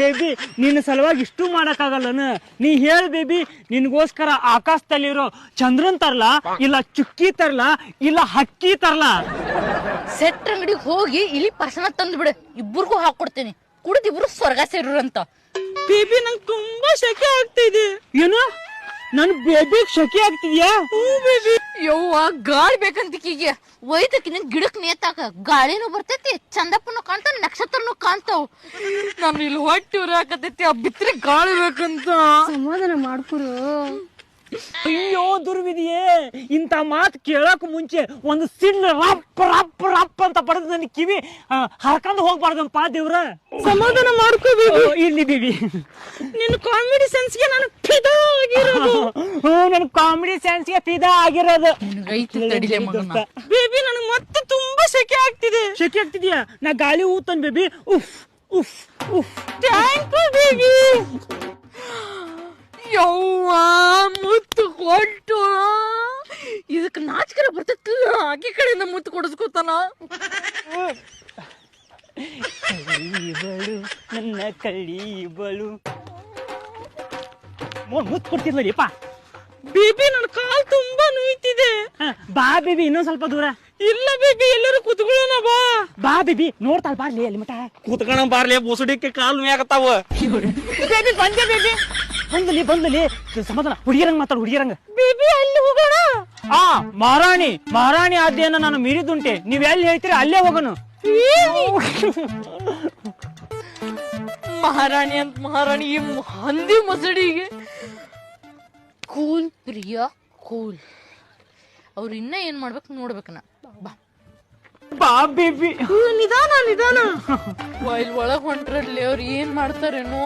Baby ನಿನ್ನ ಸಲುವಾಗಿ ಇಷ್ಟು ಮಾಡಕ್ಕಾಗಲ್ಲನ. ನೀ ಹೇಳ ಬೇಬಿ, ನಿನ್ಗೋಸ್ಕರ ಆಕಾಶದಲ್ಲಿರೋ ಚಂದ್ರನ್ ತರ್ಲಾ, ಇಲ್ಲ ಚುಕ್ಕಿ ತರ್ಲಾ, ಇಲ್ಲ ಹಕ್ಕಿ ತರ್ಲಾ? ಸೆಟ್ ಅಂಗಡಿಗೆ ಹೋಗಿ ಇಲ್ಲಿ ಪರ್ಸನ ತಂದು ಬಿಡು, ಇಬ್ಬರಿಗೂ ಹಾಕೊಡ್ತೀನಿ. ಕುಡಿದು ಇಬ್ರು ಸ್ವರ್ಗ ಸೇರಂತ. ಬೇಬಿ ನಂಗೆ ತುಂಬಾ ಶೆಕೆ ಆಗ್ತಿದೆ. ಏನು ನನ್ ಬೇಬಿಗ್ ಶೆಕೆ ಆಗ್ತಿದ್ಯಾ? ಬೇಬಿ ಯವ್ವ ಗಾಳಿ ಬೇಕಂತಿಕೀಗೆ ಒಯ್ದಕ್ಕೆ ನಿನ್ ಗಿಡಕ್ ನೇತಾಕ ಗಾಳಿನೂ ಬರ್ತೈತಿ, ಚಂದಪ್ಪನು ಕಾಣ್ತಾವ, ನಕ್ಷತ್ರನು ಕಾಣ್ತಾವ್. ನಮ್ ಇಲ್ಲಿ ಹೊಟ್ಟೆ ಉರಾಕತೈತಿ, ಆ ಬಿತ್ರಿ ಗಾಳಿ ಬೇಕಂತ. ಸಮಾಧಾನ ಮಾಡ್ಕೊರು. ಅಯ್ಯೋ ದುರ್ವಿಧಿಯೇ, ಇಂಥ ಮಾತು ಕೇಳಕ್ ಮುಂಚೆ ಒಂದು ಸಿಡ್ಲು ರಪ್ ರಪ್ ರಪ್ ಅಂತ ಬಡದ್ ನನ್ ಕಿವಿ ಹರ್ಕೊಂಡ್ ಹೋಗ್ಬಾರ್ದಪ್ಪ ದೇವ್ರ. ಸಮಾಧಾನ ಮಾಡ್ಕೋಬೇಕು. ಇಲ್ಲಿ ಬೇಬಿ, ನಿನ್ನ ಕಾಮಿಡಿ ಸೆನ್ಸ್ಗೆ ನಾನು ಫಿದಾ ಆಗಿರೋದು. ನನ್ ಕಾಮಿಡಿ ಸೆನ್ಸ್ಗೆ ಫಿದಾ ಆಗಿರೋದು. ಬೇಬಿ ನನಗೆ ಮತ್ತೆ ತುಂಬಾ ಸೆಕೆ ಆಗ್ತಿದೆ. ಶೆಕೆ ಆಗ್ತಿದ್ಯಾ? ನಾ ಗಾಳಿ ಊತನ್ ಬೇಬಿ. ಉಫ್ ಉಫ್ ಉಫ್. Thank you baby. ಯವ್ವ ಮುತ್ತು ಕೊಟ್ಟು ಇದಕ್ಕೆ ನಾಚಿಕೆ ಬರ್ತೈತಿ. ಆಕೆ ಕಡೆಯಿಂದ ಮುತ್ತು ಕೊಡಿಸ್ಕೊತಾನ. ಕಳ್ಳಿಬಳು ನನ್ನ ಕಳ್ಳಿಬಳು. ಮುತ್ತು ಕೊಡ್ತಿರ್ಲಪ್ಪ. ಬೇಬಿ ನನ್ನ ಕಾಲ್ ತುಂಬಾ ನೋಯ್ತಿದೆ. ಬಾ ಬೇಬಿ, ಇನ್ನೊಂದ್ ಸ್ವಲ್ಪ ದೂರ. ಇಲ್ಲ ಬೇಬಿ, ಎಲ್ಲರೂ ಕುತ್ಕೊಳ್ಳೋಣ ಬಾ. ಬಾ ಬೇಬಿ, ನೋಡ್ತಾಳ ಬಾರ್ಲಿ ಅಲ್ಲಿ ಮಟ. ಕುತ್ಕೋಣ ಬಾರ್ಲಿ, ಬೋಸಡಿಕ್ಕೆ ಕಾಲ್ ನೋಯಾಗತ್ತಾವ. ಬೇಬಿ ಬಂದೆ ಬೇಬಿ. ಬಂದಲ್ಲಿ ಸಮಾಧಾನ. ಹುಡುಗಿರಂಗ್ ಮಾತಾಡು, ಹುಡುಗಿರಂಗ. ಬೇಬಿ ಅಲ್ಲಿ ಹೋಗೋಣ. ಮಹಾರಾಣಿ ಆದ್ಯನ ನಾನು ಮೀರಿದುಂಟೆ. ನೀವ್ ಎಲ್ಲಿ ಹೇಳ್ತೀರಿ ಅಲ್ಲೇ ಹೋಗೋಣ. ಮಹಾರಾಣಿ ಅಂತ ಮಹಾರಾಣಿ ಈ ಹಂದಿ ಮಸಡಿಗೆ ಕೂಲ್ ಪ್ರಿಯಾ ಕೂಲ್. ಅವ್ರು ಇನ್ನ ಏನ್ ಮಾಡ್ಬೇಕು ನೋಡ್ಬೇಕನ. ಬಾ ಬೇಬಿ. ನಿಧಾನ ಒಳಗ್ ಹೊಂಟ್ರಲ್ಲಿ ಅವ್ರು ಏನ್ ಮಾಡ್ತಾರೇನೋ.